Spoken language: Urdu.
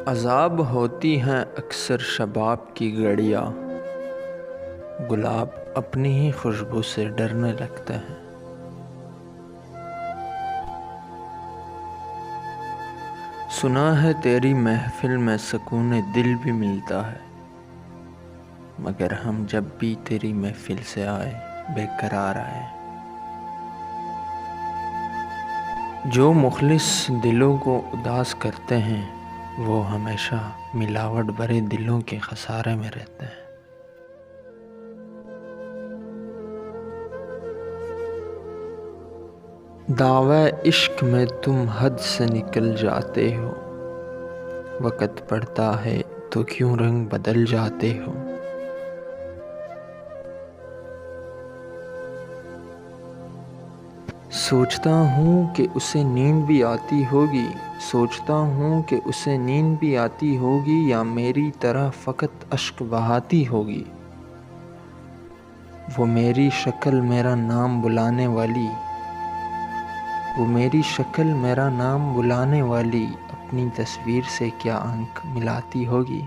عذاب ہوتی ہیں اکثر شباب کی گھڑیاں، گلاب اپنی ہی خوشبو سے ڈرنے لگتے ہیں۔ سنا ہے تیری محفل میں سکون دل بھی ملتا ہے، مگر ہم جب بھی تیری محفل سے آئے بے قرار آئے۔ جو مخلص دلوں کو اداس کرتے ہیں وہ ہمیشہ ملاوٹ بھرے دلوں کے خسارے میں رہتے ہیں۔ دعوی عشق میں تم حد سے نکل جاتے ہو، وقت پڑتا ہے تو کیوں رنگ بدل جاتے ہو۔ سوچتا ہوں کہ اسے نیند بھی آتی ہوگی، سوچتا ہوں کہ اسے نیند بھی آتی ہوگی، یا میری طرح فقط اشک بہاتی ہوگی۔ وہ میری شکل میرا نام بلانے والی، وہ میری شکل میرا نام بلانے والی، اپنی تصویر سے کیا آنکھ ملاتی ہوگی۔